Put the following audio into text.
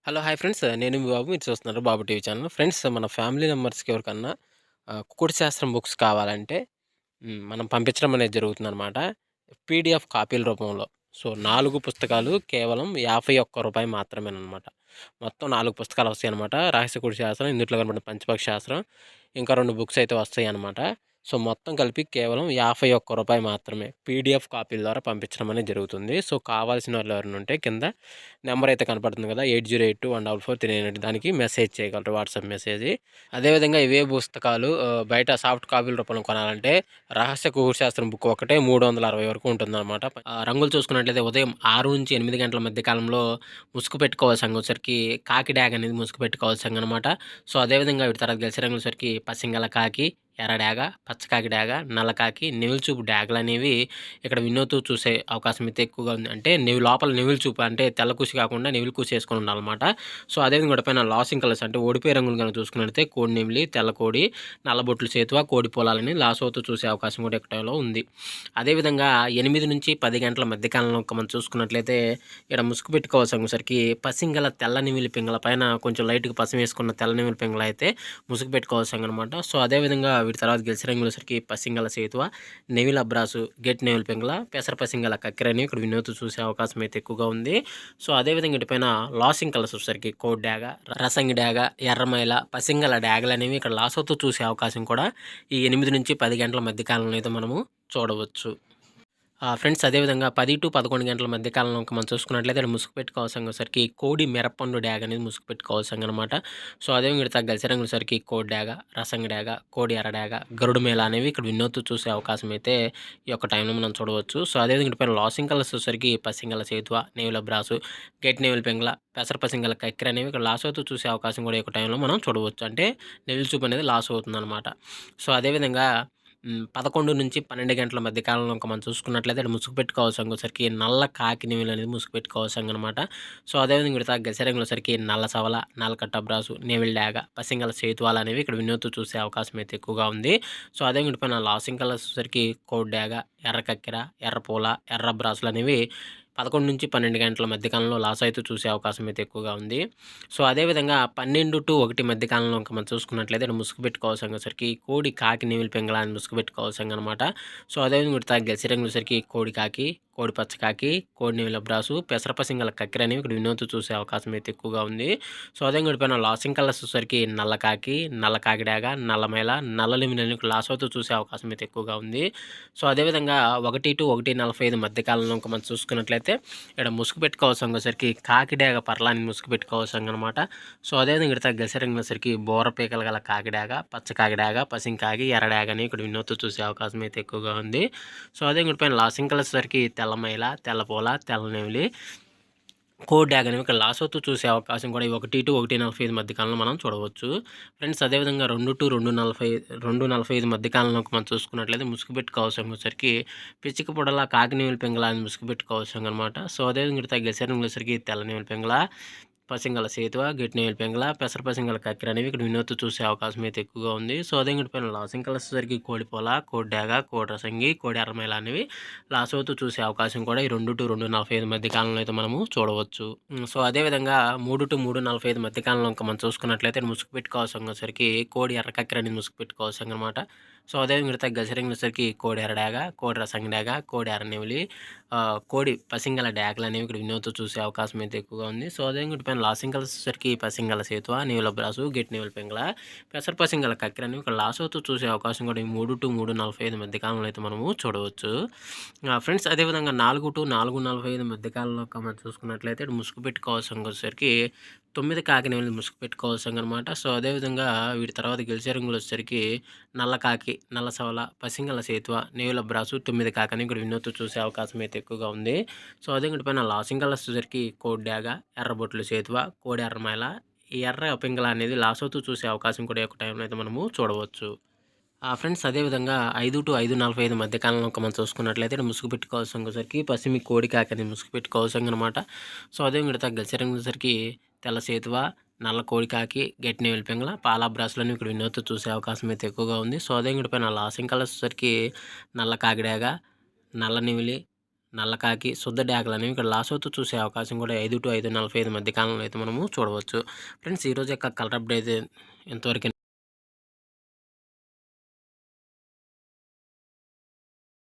Hello! Hi friends. నేను మీ బాబు. మీరు చూస్తున్నారు బాబు టీవీ ఛానల్. ఫ్రెండ్స్ మన ఫ్యామిలీ మెంబర్స్‌కి ఎవరికన్నా కుకుడు శాస్త్రం బుక్స్ కావాలంటే మనం పంపించడం అనేది జరుగుతుందనమాట. పీడీఎఫ్ కాపీల రూపంలో. సో, 4 పుస్తకాలు కేవలం రూ. 51 మాత్రమేననమాట. మొత్తం 4 పుస్తకాలు వస్తాయనమాట. రహస్య కుడి శాస్త్రం, ఇందుట్లో కనపడిన పంచపక్షి శాస్త్రం, ఇంకా 2 బుక్స్ అయితే వస్తాయనమాట. సో, మొత్తం కలిపి కేవలం రూ. 51 మాత్రమే. పీడీఎఫ్ కాపీల ద్వారా పంపించడం అనేది జరుగుతుంది. సో, కావాల్సిన వాళ్ళు ఎవరైనా ఉంటే కింద నెంబర్ అయితే కనపడుతుంది కదా! 8082144398 దానికి మెసేజ్ చేయగలరు. WhatsApp message. అదేవిధంగా ఇవే పుస్తకాలు బయట సాఫ్ట్ కాపీల రూపంలో కొనాలంటే రహస్య కుకుడు శాస్త్రం బుక్ ఒకటే 360 వరకు ఉంటుందన్నమాట. రంగులు చూసుకున్నట్లయితే ఉదయం 6-8 గంటల మధ్య కాలంలో ముసుగు పెట్టుకోవాల్సిన రంగొచ్చేసరికి కాకి డ్యాగ్ అనేది ముసుగు పెట్టుకోవాల్సిన రంగనమాట. సో, అదేవిధంగా వీటి తర్వాత గెలిచే రంగులొచ్చేసరికి పసింగల కాకి, ఎర్ర డాగ, పచ్చకాకి డాగ, నల్ల కాకి, నెమిలి చూపు డాగలనేవి ఇక్కడ వినోద్‌తో చూసే అవకాశం అయితే ఎక్కువగా ఉంది. అంటే లోపల నెమిలి చూపు అంటే తెల్ల కూసి కాకుండా నెమిలి కూసి యేసుకొని ఉండాలన్నమాట. సో, అదేవిధంగా వాటిపైన లాసింగ్ కలర్స్ అంటే ఓడిపోయే రంగులు గనుక చూసుకున్నట్లయితే కోడి నెమిలి, తెల్ల కోడి, నల్లబొట్లు సేతువ, కోడి పొలాలని లాసోతో చూసే అవకాశం కూడా ఎక్కటలో ఉంది. అదేవిధంగా 8-10 గంటల మధ్య కాలంలో మనం చూసుకున్నట్లయితే ఇక్కడ ముసుగు పెట్టుకోవాల్సరికి పసింగల తెల్ల నెమిలి పింగళ పైన కొంచెం లైట్‌గా పసం వేసుకున్న తెల్ల నెమిలి పింగళ అయితే ముసుగు పెట్టుకోవాల్సిందనమాట. సో, అదేవిధంగా వీటి తర్వాత గెలిచే రంగులసరికి పసింగల సేతువ, నెమిలి అబ్రాసు, గెట్ నెమిలి పింగళ, పెసర పసింగల కక్కెరని ఇక్కడ వినోద్ చూసే అవకాశం అయితే ఎక్కువగా ఉంది. సో, అదేవిధంగా ఇటుపైన లాసింగ్ కలర్స్ వచ్చేసరికి కోడ్ డాగ, రసంగి డాగ, ఎర్రమైల, పసింగల డాగలనేవి ఇక్కడ లాసోతో చూసే అవకాశం కూడా ఈ 8-10 గంటల మధ్య కాలంలో అయితే మనము చూడవచ్చు. ఫ్రెండ్స్ అదేవిధంగా 10-11 గంటల మధ్య కాలంలో మనం చూసుకున్నట్లయితే ఇక్కడ ముసుగు పెట్టుకోవాల్సరికి కోడి మిరప్పండు డ్యాగ్ అనేది ముసుగు పెట్టుకోవాల్సిందనమాట. సో, అదేవిధంగా ఇక్కడ గెలిచే రంగులసరికి కోడి డ్యాగ, రసంగి డ్యాగ, కోడి ఎర్ర డ్యాగ, గరుడు మేళ అనేవి ఇక్కడ వినోద్‌తో చూసే అవకాశం అయితే ఈ యొక్క టైంలో మనం చూడవచ్చు. సో, అదేవిధంగా ఇటు పైన లాసింగ్ కలర్స్ వచ్చేసరికి పసింగల సేతువ, నెమిలి అబ్రాసు, గెట్ నెమిలి పింగళ, పెసర పసింగల కక్కెర అనేవి ఇక్కడ లాస్ అవుతూ చూసే అవకాశం కూడా ఈ యొక్క టైంలో మనం చూడవచ్చు. అంటే నెమిలి చూపు అనేది లాస్ అవుతుందనమాట. సో, అదేవిధంగా 11-12 గంటల మధ్య కాలంలో ఇంక మనం చూసుకున్నట్లయితే ఇక్కడ ముసుగు పెట్టుకోవాల్సరికి నల్ల కాకి నెమిలి అనేది ముసుగు పెట్టుకోవాల్సిందనమాట. సో, అదేవిధంగా ఇక్కడ గెలిచే రంగులసరికి నల్ల సవల, నల్లకట్ట అబ్రాసు, నెమిలి డాగ, పసింగల సేతువాలు అనేవి ఇక్కడ వినోద్‌తో చూసే అవకాశం అయితే ఎక్కువగా ఉంది. సో, అదేవిధంగా ఇటు పైన లాసింగ్ కలర్స్ వచ్చేసరికి కోడి డాగ, ఎర్ర కక్కెర, ఎర్ర పూల, ఎర్ర అబ్రాసులు అనేవి 11-12 గంటల మధ్య కాలంలో లాస్ అయితే చూసే అవకాశం అయితే ఎక్కువగా ఉంది. సో, అదేవిధంగా 12-1 మధ్య కాలంలో ఇంక మనం చూసుకున్నట్లయితే ఇక్కడ ముసుగు పెట్టుకోవాల్సరికి కోడి, కాకి, నెమిలి పింగళ అని ముసుగు పెట్టుకోవాల్సిందనమాట. సో, అదేవిధంగా ఇటు గెలిచే రంగులసరికి కోడి కాకి, కోడి పచ్చకాకి, కోడి నెమిలి అబ్రాసు, పెసర పసింగల కక్కెర అనేవి ఇక్కడ వినోద్‌తో చూసే అవకాశం అయితే ఎక్కువగా ఉంది. సో, అదేవిధంగా ఇటు పైన లాసింగ్ కలర్స్ వచ్చేసరికి నల్ల కాకి, నల్ల కాకి డాగ, నల్ల మైల, నల్ల నెమిలి అనేవి ఇక్కడ లాస్ అవుతూ చూసే అవకాశం అయితే ఎక్కువగా ఉంది. సో, అదేవిధంగా 1-1:45 మధ్య కాలంలో ఇంక మనం చూసుకున్నట్లయితే ఇక్కడ ముసుగు పెట్టుకోవాల్సరికి కాకి డాగ పర్లాని ముసుగు పెట్టుకోవాల్సిందనమాట. సో, అదేవిధంగా ఇక్కడ గెలిచే రంగులసరికి బోర పీకలు గల కాకి డాగ, పచ్చ కాకి డాగ, పసింగ్ కాకి, ఎర్ర డాగ అని ఇక్కడ వినోద్‌తో చూసే అవకాశం అయితే ఎక్కువగా ఉంది. సో, అదేవిధంగా ఇటు పైన లాసింగ్ కలర్స్ వచ్చేసరికి తెల్ల మైల, తెల్ల పూల, తెల్ల నెమిలి, కోడ్ డ్యాగ్ అనేవి ఇక్కడ లాస్ అవుతూ చూసే అవకాశం కూడా ఈ 1-1:45 మధ్య కాలంలో మనం చూడవచ్చు. ఫ్రెండ్స్ అదేవిధంగా 2-2:45 మధ్య కాలంలో మనం చూసుకున్నట్లయితే ముసుగు పెట్టుకోవాల్సరికి పిచ్చిక పొడల కాకి నెమిలి పింగళ అని ముసుగు పెట్టుకోవాల్సిందనమాట. సో, అదేవిధంగా ఇక్కడ గెలిచే రంగులసరికి తెల్ల నెమిలి పింగళ, పసింగల సేతువ, గెట్ నెమిలి పింగళ, పెసర పసింగల కక్కెర అనేవి ఇక్కడ వినోద్‌తో చూసే అవకాశం అయితే ఎక్కువగా ఉంది. సో, అదేవిధంగా ఇటు పైన లాసింగ్ కలర్స్ వచ్చేసరికి కోడి పోల, కోడి డాగ, కోడి రసంగి, కోడి ఎర్రమైల అనేవి లాస్ అవుతూ చూసే అవకాశం కూడా ఈ 2-2:45 మధ్య కాలంలో అయితే మనము చూడవచ్చు. సో, అదేవిధంగా 3-3:45 మధ్య కాలంలో ఇంక మనం చూసుకున్నట్లయితే ముసుగు పెట్టుకోవాల్సరికి కోడి ఎర్ర కక్కెర అనేది ముసుగు పెట్టుకోవాల్సిందనమాట. సో, అదేవిధంగా ఇక్కడ గజరింగులసరికి కోడి ఎర్ర డాగ, కోడి రసంగి డాగ, కోడి ఎర్ర నెమిలి, కోడి పసింగల డాగలు అనేవి ఇక్కడ వినోద్‌తో చూసే అవకాశం అయితే ఎక్కువగా ఉంది. సో, అదేవిధంగా ఇటు పైన లాసింగ్ కలర్స్ వచ్చేసరికి పసింగల సేతువ, నెమిలి అబ్రాసు, గెట్ నెమిలి పింగళ, పెసర పసింగల కక్కెర అనేవి ఇక్కడ లాస్ అవుతూ చూసే అవకాశం కూడా ఈ 3-3:45 మధ్య కాలంలో అయితే మనము చూడవచ్చు. ఫ్రెండ్స్ అదేవిధంగా 4-4:45 మధ్య కాలంలో మనం చూసుకున్నట్లయితే ఇటు ముసుగు పెట్టుకోవాల్సరికి 9 కాకి నెమిలి ముసుగు పెట్టుకోవాల్సిందనమాట. సో, అదేవిధంగా వీటి తర్వాత గెలిచే రంగులొచ్చేసరికి నల్ల కాకి, నల్ల సవల, పసింగల సేతువ, నెమిలి అబ్రాసు, 9 కాకి అని ఇక్కడ వినోద్‌తో చూసే అవకాశం అయితే ఎక్కువగా ఉంది. సో, అదే ఇటు పైన లాసింగ్ కలర్స్ వచ్చేసరికి కోడి డాగ, ఎర్రబొట్లు సేతువ, కోడి ఎర్రమైల, ఈ ఎర్ర పింగళ అనేది లాస్ అవుతూ చూసే అవకాశం కూడా ఈ యొక్క టైంలో అయితే మనము చూడవచ్చు. ఫ్రెండ్స్ అదేవిధంగా 5-5:45 మధ్య కాలంలో మనం చూసుకున్నట్లయితే ఇక్కడ ముసుగు పెట్టుకోవాల్సరికి పసిమి కోడి కాకి అనేది ముసుగు పెట్టుకోవాల్సిందనమాట. సో, అదే విధంగా గెలిచే రంగులసరికి తెల్ల సేతువ, నల్ల కోడి కాకి, గెట్ నెమిలి పింగళ, పాల బ్రాస్‌లని ఇక్కడ వినోద్‌తో చూసే అవకాశం అయితే ఎక్కువగా ఉంది. సో, అదే పైన లాసింగ్ కలర్స్ వచ్చేసరికి నల్ల కాకి డాగ, నల్ల నెమిలి, నల్లకాకి, శుద్ధ డేగలు అనేవి ఇక్కడ లాసోతో చూసే అవకాశం కూడా 5 to 5:45 మధ్య కాలంలో అయితే మనము చూడవచ్చు. ఫ్రెండ్స్ ఈరోజు యొక్క కలర్ అప్డేట్ అయితే ఎంతవరకు